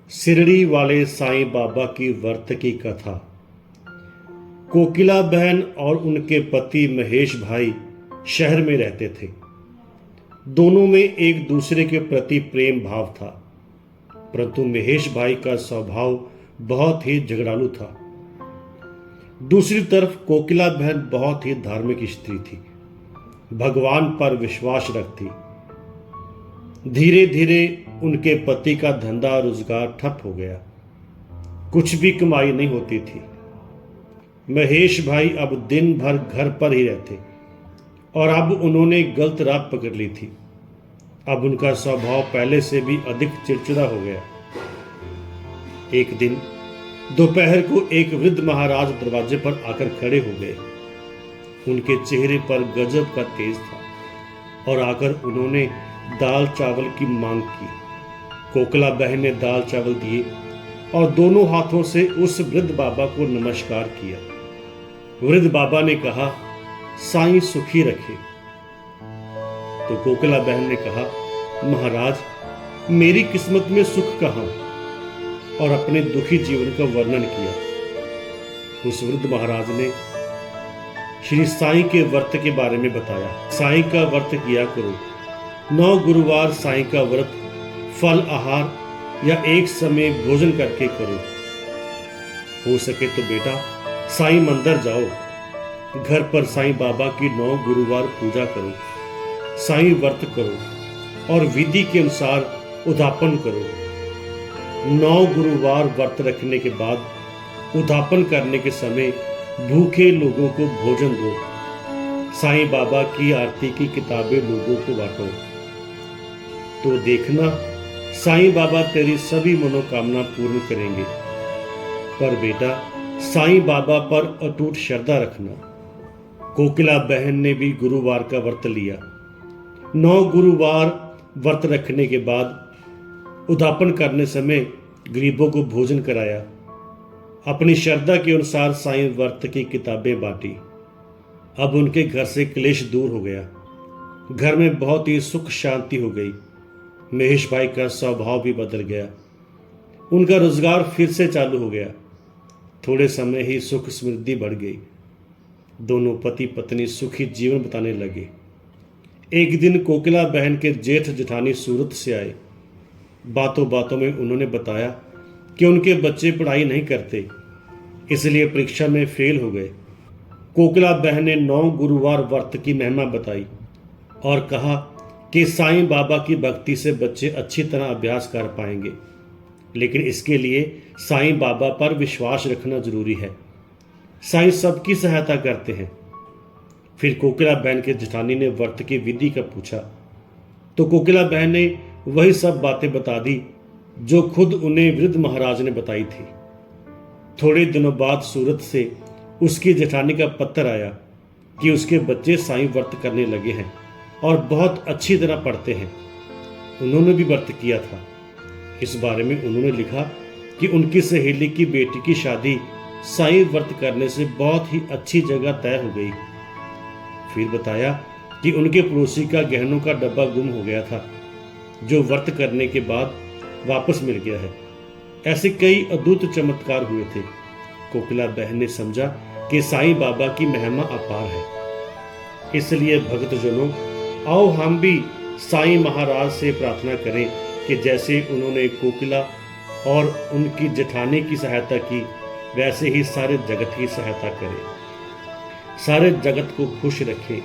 शिरडी वाले साईं बाबा की व्रत की कथा। कोकिला बहन और उनके पति महेश भाई शहर में रहते थे। दोनों में एक दूसरे के प्रति प्रेम भाव था, परंतु महेश भाई का स्वभाव बहुत ही झगड़ालू था। दूसरी तरफ कोकिला बहन बहुत ही धार्मिक स्त्री थी, भगवान पर विश्वास रखती। धीरे धीरे उनके पति का धंधा रोजगार ठप हो गया, कुछ भी कमाई नहीं होती थी। महेश भाई अब दिन भर घर पर ही रहते और अब उन्होंने गलत राह पकड़ ली थी। अब उनका स्वभाव पहले से भी अधिक चिड़चिड़ा हो गया। एक दिन दोपहर को एक वृद्ध महाराज दरवाजे पर आकर खड़े हो गए। उनके चेहरे पर गजब का तेज था और आकर उन्होंने दाल चावल की मांग की। कोकिला बहन ने दाल चावल दिए और दोनों हाथों से उस वृद्ध बाबा को नमस्कार किया। वृद्ध बाबा ने कहा, साईं सुखी रखे। तो कोकिला बहन ने कहा, महाराज, मेरी किस्मत में सुख कहां, और अपने दुखी जीवन का वर्णन किया। उस वृद्ध महाराज ने श्री साईं के व्रत के बारे में बताया। साईं का व्रत किया करो। 9 गुरुवार साईं का व्रत फल आहार या एक समय भोजन करके करो। हो सके तो बेटा साईं मंदिर जाओ, घर पर साईं बाबा की 9 गुरुवार पूजा करो, साईं व्रत करो और विधि के अनुसार उद्यापन करो। 9 गुरुवार व्रत रखने के बाद उद्यापन करने के समय भूखे लोगों को भोजन दो। साईं बाबा की आरती की किताबें लोगों को बांटो। तो देखना साईं बाबा तेरी सभी मनोकामना पूर्ण करेंगे। पर बेटा साईं बाबा पर अटूट श्रद्धा रखना। कोकिला बहन ने भी गुरुवार का व्रत लिया। 9 गुरुवार व्रत रखने के बाद उद्यापन करने समय गरीबों को भोजन कराया। अपनी श्रद्धा के अनुसार साईं व्रत की किताबें बांटी। अब उनके घर से क्लेश दूर हो गया। घर में बहुत ही सुख शांति हो गई। महेश भाई का स्वभाव भी बदल गया। उनका रोजगार फिर से चालू हो गया। थोड़े समय ही सुख समृद्धि बढ़ गई। दोनों पति पत्नी सुखी जीवन बिताने लगे। एक दिन कोकिला बहन के जेठ जेठानी सूरत से आए। बातों बातों में उन्होंने बताया कि उनके बच्चे पढ़ाई नहीं करते, इसलिए परीक्षा में फेल हो गए। कोकिला बहन ने 9 गुरुवार व्रत की महिमा बताई और कहा कि साईं बाबा की भक्ति से बच्चे अच्छी तरह अभ्यास कर पाएंगे, लेकिन इसके लिए साईं बाबा पर विश्वास रखना जरूरी है। साईं सबकी सहायता करते हैं। फिर कोकिला बहन के जेठानी ने व्रत की विधि का पूछा तो कोकिला बहन ने वही सब बातें बता दी जो खुद उन्हें वृद्ध महाराज ने बताई थी। थोड़े दिनों बाद सूरत से उसकी जेठानी का पत्र आया कि उसके बच्चे साईं व्रत करने लगे हैं और बहुत अच्छी तरह पढ़ते हैं। उन्होंने भी व्रत किया था। इस बारे में उन्होंने लिखा कि उनकी सहेली की बेटी की शादी साईं व्रत करने से बहुत ही अच्छी जगह तय हो गई। फिर बताया कि उनके पड़ोसी का गहनों का डब्बा गुम हो गया था, जो व्रत करने के बाद वापस मिल गया है। ऐसे कई अद्भुत चमत्कार हुए थे। कोकिला बहन ने समझा कि साईं बाबा की महिमा अपार है। इसलिए भक्तजनों, आओ हम भी साईं महाराज से प्रार्थना करें कि जैसे उन्होंने कोकिला और उनकी जेठानी की सहायता की, वैसे ही सारे जगत की सहायता करें, सारे जगत को खुश रखें।